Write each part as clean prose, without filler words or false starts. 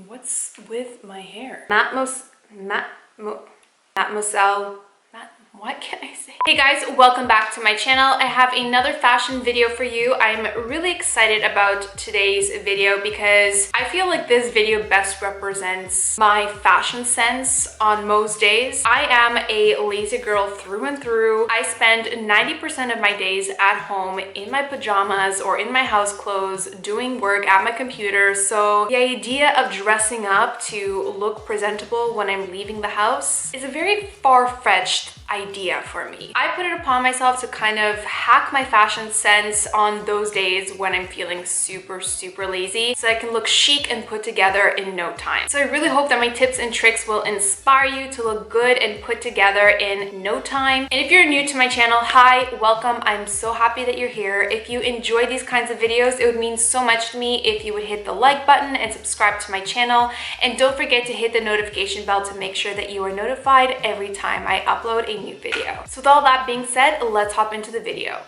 What's with my hair? Mattemoiselle. What can I say? Hey guys, welcome back to my channel. I have another fashion video for you. I'm really excited about today's video because I feel like this video best represents my fashion sense on most days. I am a lazy girl through and through. I spend 90% of my days at home in my pajamas or in my house clothes doing work at my computer. So the idea of dressing up to look presentable when I'm leaving the house is a very far-fetched idea for me. I put it upon myself to kind of hack my fashion sense on those days when I'm feeling super lazy so I can look chic and put together in no time. So I really hope that my tips and tricks will inspire you to look good and put together in no time. And if you're new to my channel, hi, welcome. I'm so happy that you're here. If you enjoy these kinds of videos, it would mean so much to me if you would hit the like button and subscribe to my channel. And don't forget to hit the notification bell to make sure that you are notified every time I upload a new video. So with all that being said, let's hop into the video.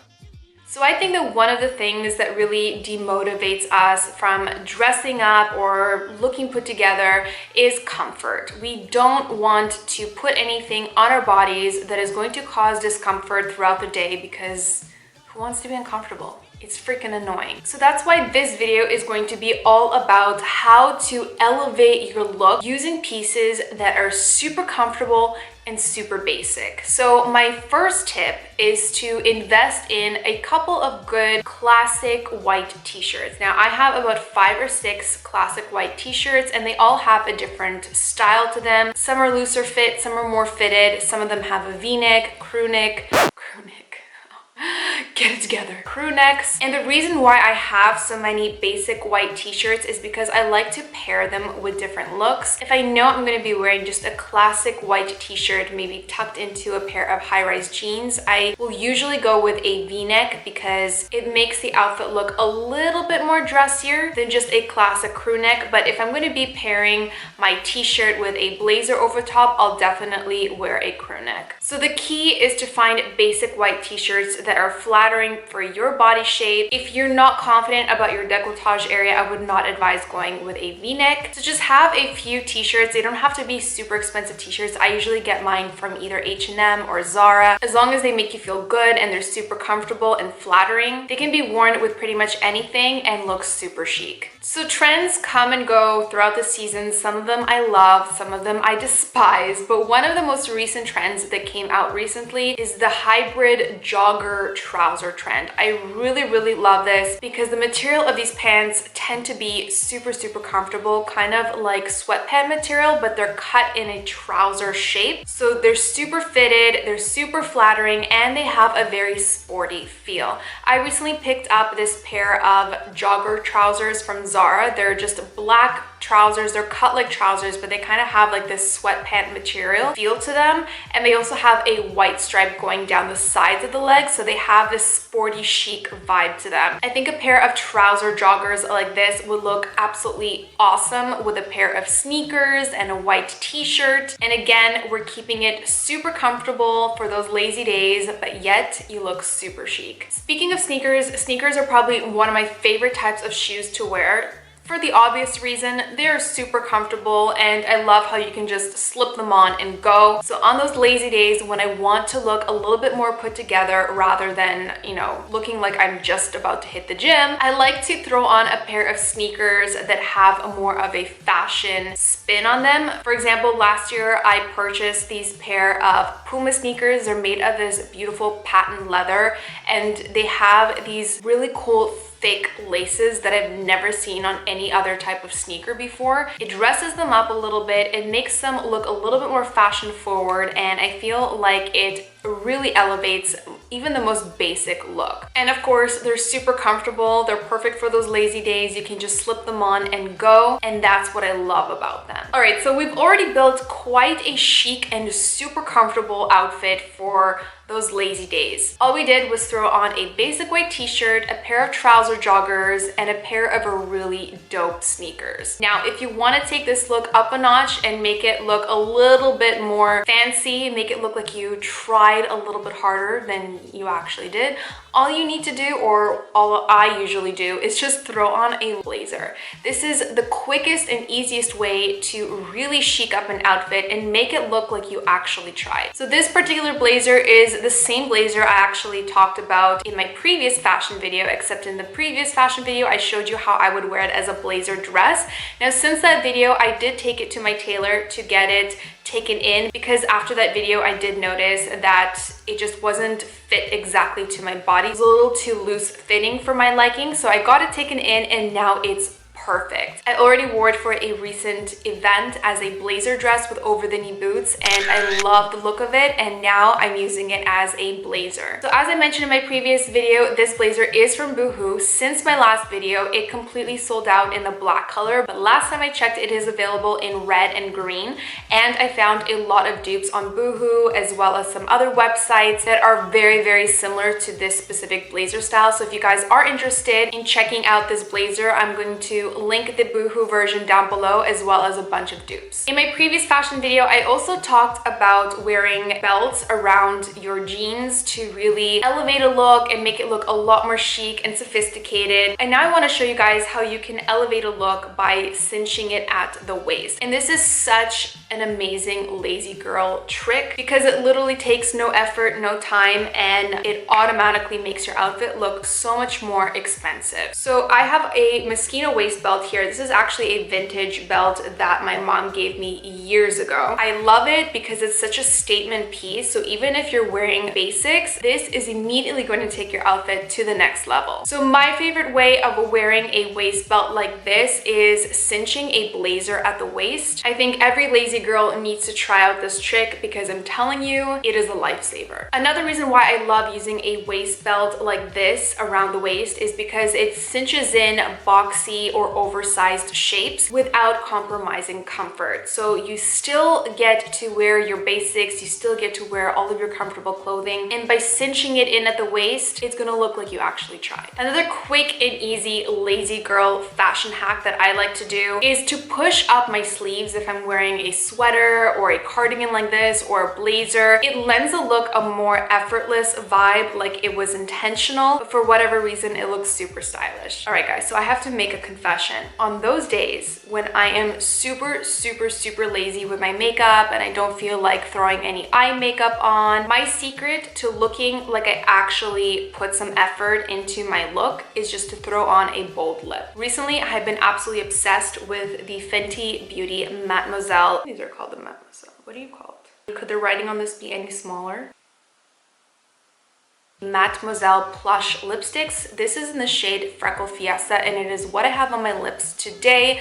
So I think that one of the things that really demotivates us from dressing up or looking put together is comfort. We don't want to put anything on our bodies that is going to cause discomfort throughout the day because who wants to be uncomfortable? It's freaking annoying. So that's why this video is going to be all about how to elevate your look using pieces that are super comfortable and super basic. So my first tip is to invest in a couple of good classic white t-shirts. Now I have about 5 or 6 classic white t-shirts and they all have a different style to them. Some are looser fit, some are more fitted, some of them have a v-neck, crew neck, get it together, crew necks. And the reason why I have so many basic white t-shirts is because I like to pair them with different looks. If I know I'm going to be wearing just a classic white t-shirt, maybe tucked into a pair of high-rise jeans, I will usually go with a v-neck because it makes the outfit look a little bit more dressier than just a classic crew neck. But if I'm going to be pairing my t-shirt with a blazer over top, I'll definitely wear a crew neck. So the key is to find basic white t-shirts that are flattering for your body shape. If you're not confident about your décolletage area, I would not advise going with a v-neck. So just have a few t-shirts. They don't have to be super expensive t-shirts. I usually get mine from either H&M or Zara. As long as they make you feel good and they're super comfortable and flattering, they can be worn with pretty much anything and look super chic. So trends come and go throughout the season. Some of them I love, some of them I despise, but one of the most recent trends that came out recently is the hybrid jogger trouser trend. I really love this because the material of these pants tend to be super comfortable, kind of like sweatpant material, but they're cut in a trouser shape. So they're super fitted, they're super flattering, and they have a very sporty feel. I recently picked up this pair of jogger trousers from Zara. They're just black trousers. They're cut like trousers, but they kind of have like this sweatpant material feel to them. And they also have a white stripe going down the sides of the legs. So they have this sporty chic vibe to them. I think a pair of trouser joggers like this would look absolutely awesome with a pair of sneakers and a white t-shirt. And again, we're keeping it super comfortable for those lazy days, but yet you look super chic. Speaking of sneakers, sneakers are probably one of my favorite types of shoes to wear. For the obvious reason, they're super comfortable and I love how you can just slip them on and go. So on those lazy days when I want to look a little bit more put together rather than, you know, looking like I'm just about to hit the gym, I like to throw on a pair of sneakers that have more of a fashion spin on them. For example, last year I purchased these pair of Puma sneakers. They're made of this beautiful patent leather and they have these really cool thick laces that I've never seen on any other type of sneaker before. It dresses them up a little bit, it makes them look a little bit more fashion forward, and I feel like it really elevates even the most basic look. And of course, they're super comfortable, they're perfect for those lazy days. You can just slip them on and go, and that's what I love about them. All right, so we've already built quite a chic and super comfortable outfit for those lazy days. All we did was throw on a basic white t-shirt, a pair of trouser joggers, and a pair of a really dope sneakers. Now, if you want to take this look up a notch and make it look a little bit more fancy, make it look like you tried a little bit harder than you actually did, all you need to do, or all I usually do, is just throw on a blazer. This is the quickest and easiest way to really chic up an outfit and make it look like you actually tried. So this particular blazer is the same blazer I actually talked about in my previous fashion video, except in the previous fashion video, I showed you how I would wear it as a blazer dress. Now, since that video, I did take it to my tailor to get it taken in, because after that video I did notice that it just wasn't fit exactly to my body. It was a little too loose fitting for my liking, so I got it taken in and now it's perfect. I already wore it for a recent event as a blazer dress with over-the-knee boots, and I love the look of it, and now I'm using it as a blazer. So as I mentioned in my previous video, this blazer is from Boohoo. Since my last video, it completely sold out in the black color, but last time I checked, it is available in red and green, and I found a lot of dupes on Boohoo as well as some other websites that are very, very similar to this specific blazer style. So if you guys are interested in checking out this blazer, I'm going to link the Boohoo version down below, as well as a bunch of dupes. In my previous fashion video, I also talked about wearing belts around your jeans to really elevate a look and make it look a lot more chic and sophisticated. And now I want to show you guys how you can elevate a look by cinching it at the waist. And this is such an amazing lazy girl trick because it literally takes no effort, no time, and it automatically makes your outfit look so much more expensive. So I have a Moschino waist belt here. This is actually a vintage belt that my mom gave me years ago. I love it because it's such a statement piece. So even if you're wearing basics, this is immediately going to take your outfit to the next level. So my favorite way of wearing a waist belt like this is cinching a blazer at the waist. I think every lazy girl needs to try out this trick because I'm telling you, it is a lifesaver. Another reason why I love using a waist belt like this around the waist is because it cinches in boxy or oversized shapes without compromising comfort. So you still get to wear your basics, you still get to wear all of your comfortable clothing, and by cinching it in at the waist, it's gonna look like you actually tried. Another quick and easy lazy girl fashion hack that I like to do is to push up my sleeves if I'm wearing a sweater or a cardigan like this or a blazer. It lends a look a more effortless vibe, like it was intentional, but for whatever reason it looks super stylish. All right guys, so I have to make a confession. On those days when I am super lazy with my makeup and I don't feel like throwing any eye makeup on, my secret to looking like I actually put some effort into my look is just to throw on a bold lip. Recently, I've been absolutely obsessed with the Fenty Beauty Mattemoiselle. These are called the Mattemoiselle. What do you call it? Could the writing on this be any smaller? Mattemoiselle plush lipsticks. This is in the shade Freckle Fiesta, and it is what I have on my lips today.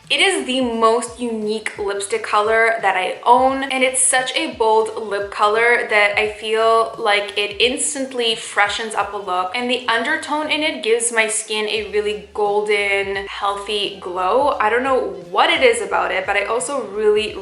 It is the most unique lipstick color that I own, and it's such a bold lip color that I feel like it instantly freshens up a look, and the undertone in it gives my skin a really golden, healthy glow. I don't know what it is about it, but I also really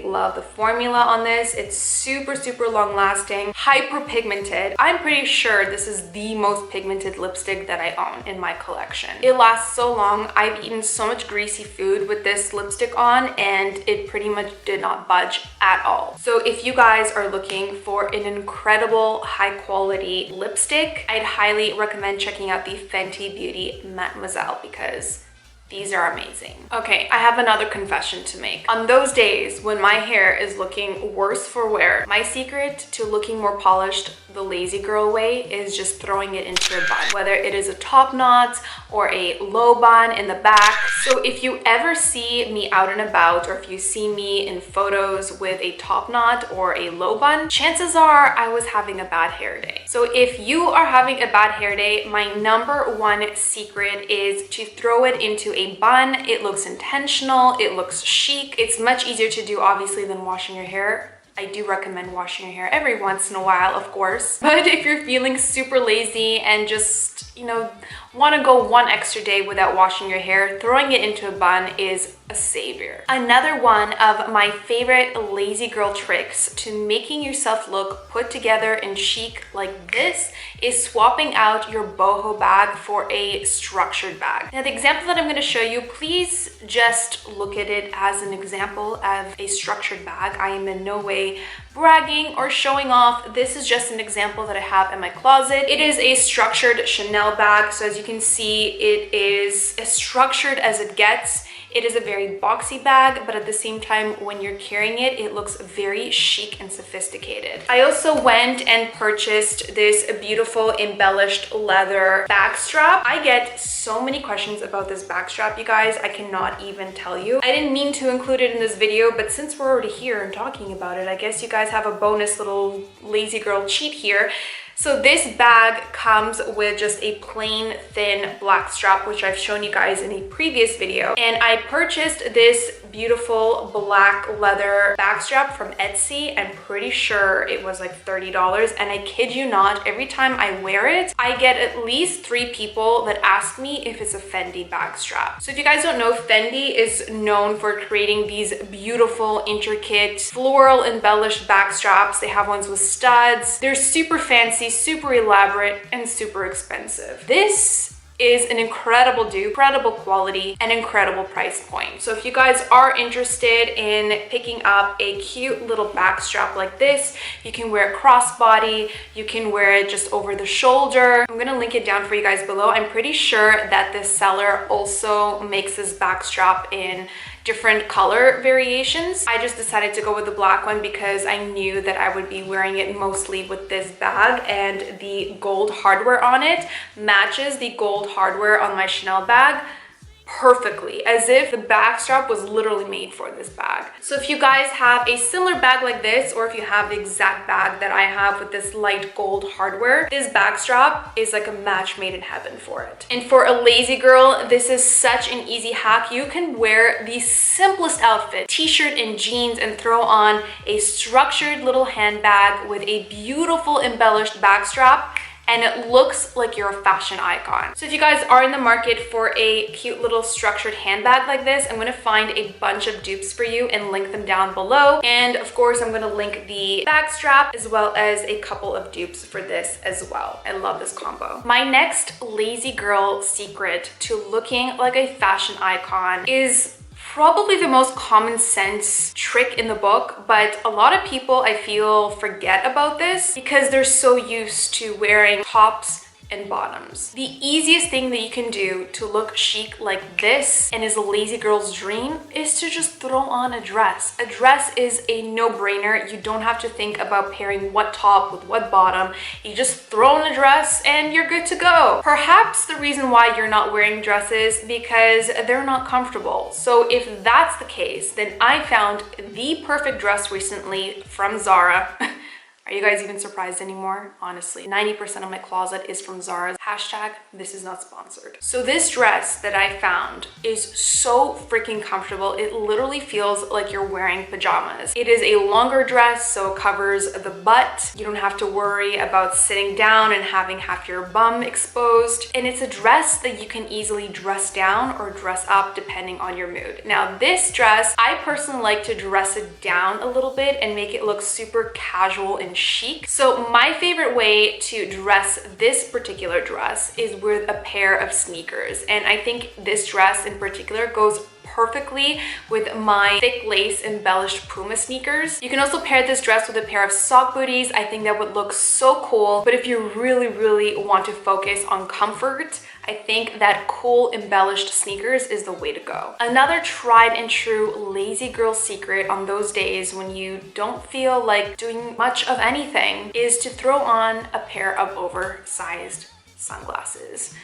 love the formula on this. It's super long lasting, hyper pigmented. I'm pretty sure this is the most pigmented lipstick that I own in my collection. It lasts so long. I've eaten so much greasy food with this lipstick on, and it pretty much did not budge at all. So if you guys are looking for an incredible high quality lipstick, I'd highly recommend checking out the Fenty Beauty Mattemoiselle because these are amazing. Okay, I have another confession to make. On those days when my hair is looking worse for wear, my secret to looking more polished the lazy girl way is just throwing it into a bun, whether it is a top knot or a low bun in the back. So if you ever see me out and about, or if you see me in photos with a top knot or a low bun, chances are I was having a bad hair day. So if you are having a bad hair day, my number one secret is to throw it into a bun. It looks intentional, it looks chic. It's much easier to do obviously than washing your hair. I do recommend washing your hair every once in a while, of course. But if you're feeling super lazy and just, you know, want to go one extra day without washing your hair, throwing it into a bun is a savior. Another one of my favorite lazy girl tricks to making yourself look put together and chic like this is swapping out your boho bag for a structured bag. Now, the example that I'm going to show you, please just look at it as an example of a structured bag. I am in no way bragging or showing off. This is just an example that I have in my closet. It is a structured Chanel bag. So as you can see, it is as structured as it gets. It is a very boxy bag, but at the same time, when you're carrying it, it looks very chic and sophisticated. I also went and purchased this beautiful embellished leather bag strap. I get so many questions about this bag strap, you guys. I cannot even tell you. I didn't mean to include it in this video, but since we're already here and talking about it, I guess you guys have a bonus little lazy girl cheat here. So this bag comes with just a plain thin black strap, which I've shown you guys in a previous video. And I purchased this beautiful black leather bag strap from Etsy. I'm pretty sure it was like $30. And I kid you not, every time I wear it, I get at least 3 people that ask me if it's a Fenty bag strap. So if you guys don't know, Fenty is known for creating these beautiful, intricate, floral embellished bag straps. They have ones with studs. They're super fancy, super elaborate, and super expensive. This is an incredible dupe, incredible quality, and incredible price point. So if you guys are interested in picking up a cute little back strap like this, you can wear it crossbody, you can wear it just over the shoulder. I'm gonna link it down for you guys below. I'm pretty sure that this seller also makes this back strap in different color variations. I just decided to go with the black one because I knew that I would be wearing it mostly with this bag, and the gold hardware on it matches the gold hardware on my Chanel bag perfectly, as if the bag strap was literally made for this bag. So if you guys have a similar bag like this, or if you have the exact bag that I have with this light gold hardware, this bag strap is like a match made in heaven for it. And for a lazy girl, this is such an easy hack. You can wear the simplest outfit, t-shirt and jeans, and throw on a structured little handbag with a beautiful embellished bag strap, and it looks like you're a fashion icon. So if you guys are in the market for a cute little structured handbag like this, I'm gonna find a bunch of dupes for you and link them down below. And of course, I'm gonna link the bag strap as well as a couple of dupes for this as well. I love this combo. My next lazy girl secret to looking like a fashion icon is probably the most common sense trick in the book, but a lot of people, I feel, forget about this because they're so used to wearing tops and bottoms. The easiest thing that you can do to look chic like this, and is a lazy girl's dream, is to just throw on a dress. A dress is a no-brainer. You don't have to think about pairing what top with what bottom. You just throw on a dress and you're good to go. Perhaps the reason why you're not wearing dresses because they're not comfortable. So if that's the case, then I found the perfect dress recently from Zara. Are you guys even surprised anymore? Honestly, 90% of my closet is from Zara. Hashtag, this is not sponsored. So this dress that I found is so freaking comfortable. It literally feels like you're wearing pajamas. It is a longer dress, so it covers the butt. You don't have to worry about sitting down and having half your bum exposed. And it's a dress that you can easily dress down or dress up depending on your mood. Now this dress, I personally like to dress it down a little bit and make it look super casual and chic. So my favorite way to dress this particular dress is with a pair of sneakers. And I think this dress in particular goes perfectly with my thick lace embellished Puma sneakers. You can also pair this dress with a pair of sock booties. I think that would look so cool. But if you really want to focus on comfort, I think that cool embellished sneakers is the way to go. Another tried and true lazy girl secret on those days when you don't feel like doing much of anything is to throw on a pair of oversized sunglasses.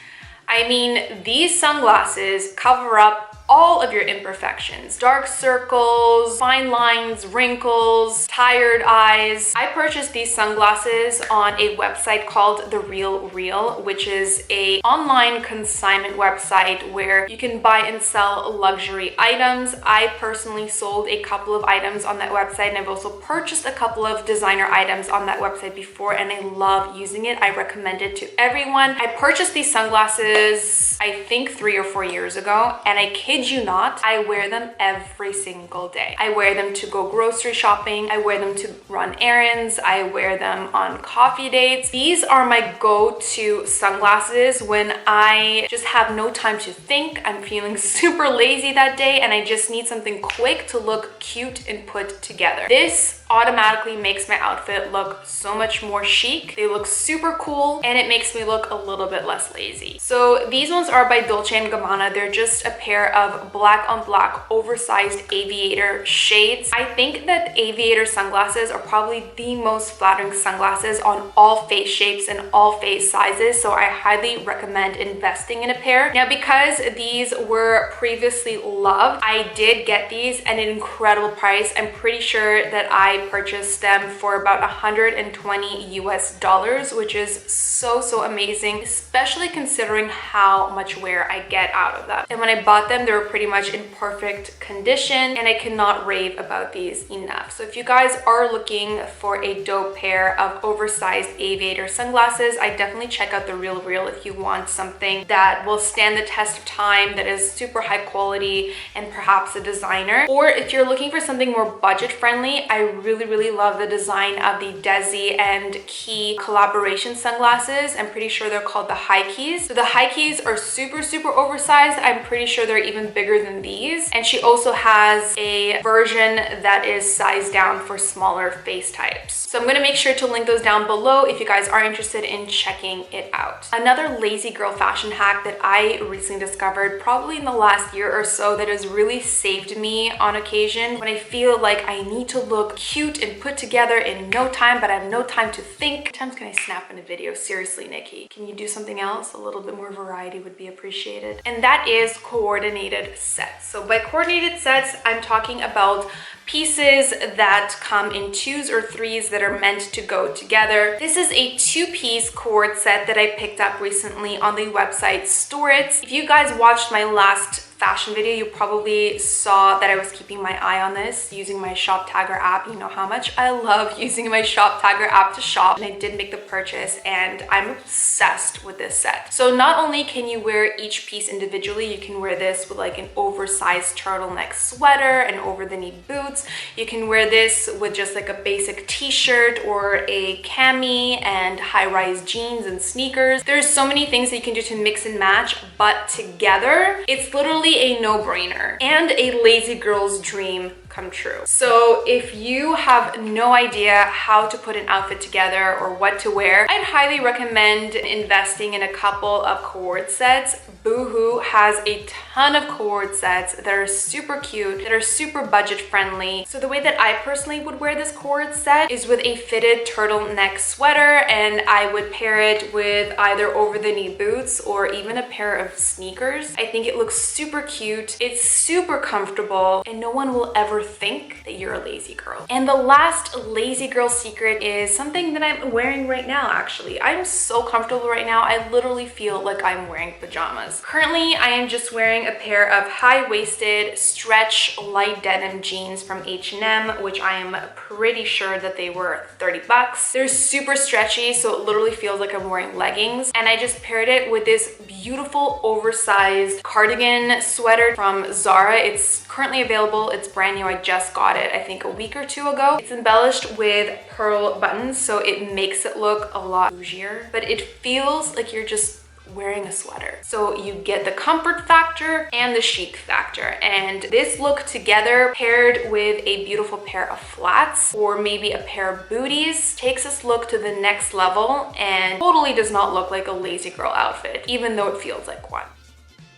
I mean, these sunglasses cover up all of your imperfections, dark circles, fine lines, wrinkles, tired eyes. I purchased these sunglasses on a website called The Real Real, which is a online consignment website where you can buy and sell luxury items. I personally sold a couple of items on that website, and I've also purchased a couple of designer items on that website before, and I love using it. I recommend it to everyone. I purchased these sunglasses, I think 3 or 4 years ago, and I kid you not, I wear them every single day. I wear them to go grocery shopping. I wear them to run errands. I wear them on coffee dates. These are my go-to sunglasses when I just have no time to think. I'm feeling super lazy that day and I just need something quick to look cute and put together. This automatically makes my outfit look so much more chic. They look super cool and it makes me look a little bit less lazy. So these ones are by Dolce & Gabbana. They're just a pair of black on black oversized aviator shades. I think that aviator sunglasses are probably the most flattering sunglasses on all face shapes and all face sizes, so I highly recommend investing in a pair. Now, because these were previously loved, I did get these at an incredible price. I'm pretty sure that I purchased them for about $120 US, which is so amazing, especially considering how much wear I get out of them. And when I bought them, they were pretty much in perfect condition, and I cannot rave about these enough. So if you guys are looking for a dope pair of oversized aviator sunglasses, I definitely check out The Real Real if you want something that will stand the test of time, that is super high quality and perhaps a designer. Or if you're looking for something more budget friendly, I really love the design of the Desi and Key collaboration sunglasses. I'm pretty sure they're called the High Keys. So the High Keys are super oversized. I'm pretty sure they're even bigger than these. And she also has a version that is sized down for smaller face types. So I'm gonna make sure to link those down below if you guys are interested in checking it out. Another lazy girl fashion hack that I recently discovered, probably in the last year or so, that has really saved me on occasion when I feel like I need to look cute and put together in no time, but I have no time to think. How many times can I snap in a video? Seriously, Nikki, can you do something else? A little bit more variety would be appreciated. And that is coordinated sets. So by coordinated sets, I'm talking about pieces that come in 2s or 3s that are meant to go together. This is a 2-piece Co-Ord set that I picked up recently on the website Storits. If you guys watched my last fashion video, you probably saw that I was keeping my eye on this using my Shop Tagger app. You know how much I love using my Shop Tagger app to shop, and I did make the purchase and I'm obsessed with this set. So not only can you wear each piece individually, you can wear this with like an oversized turtleneck sweater and over the knee boots. You can wear this with just like a basic t-shirt or a cami and high-rise jeans and sneakers. There's so many things that you can do to mix and match, but together it's literally a no-brainer and a lazy girl's dream come true. So if you have no idea how to put an outfit together or what to wear, I'd highly recommend investing in a couple of Co-Ord sets. Boohoo has a ton of Co-Ord sets that are super cute, that are super budget friendly. So the way that I personally would wear this Co-Ord set is with a fitted turtleneck sweater, and I would pair it with either over the knee boots or even a pair of sneakers. I think it looks super cute, it's super comfortable, and no one will ever think that you're a lazy girl. And the last lazy girl secret is something that I'm wearing right now. Actually, I'm so comfortable right now, I literally feel like I'm wearing pajamas. Currently, I am just wearing a pair of high-waisted stretch light denim jeans from H&M, which I am pretty sure that they were 30 bucks. They're super stretchy, so it literally feels like I'm wearing leggings. And I just paired it with this beautiful oversized cardigan sweater from Zara. It's currently available, it's brand new. I just got it, I think a week or two ago. It's embellished with pearl buttons, so it makes it look a lot bougier, but it feels like you're just wearing a sweater. So you get the comfort factor and the chic factor. And this look together, paired with a beautiful pair of flats or maybe a pair of booties, takes this look to the next level and totally does not look like a lazy girl outfit, even though it feels like one.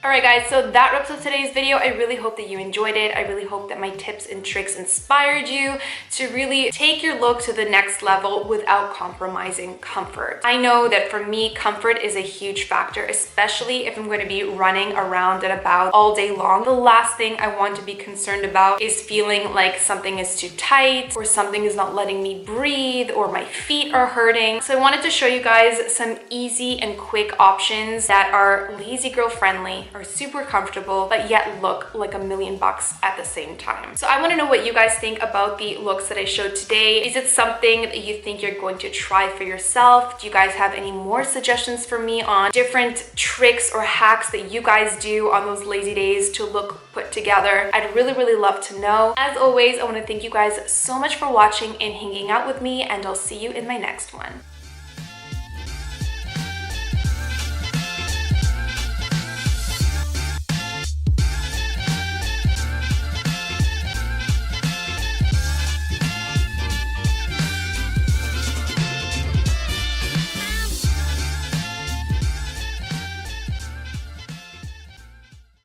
Alright guys, so that wraps up today's video. I really hope that you enjoyed it. I really hope that my tips and tricks inspired you to really take your look to the next level without compromising comfort. I know that for me, comfort is a huge factor, especially if I'm going to be running around and about all day long. The last thing I want to be concerned about is feeling like something is too tight or something is not letting me breathe or my feet are hurting. So I wanted to show you guys some easy and quick options that are lazy girl friendly, are super comfortable, but yet look like $1,000,000 at the same time. So I want to know what you guys think about the looks that I showed today. Is it something that you think you're going to try for yourself? Do you guys have any more suggestions for me on different tricks or hacks that you guys do on those lazy days to look put together? I'd really love to know. As always, I want to thank you guys so much for watching and hanging out with me, and I'll see you in my next one.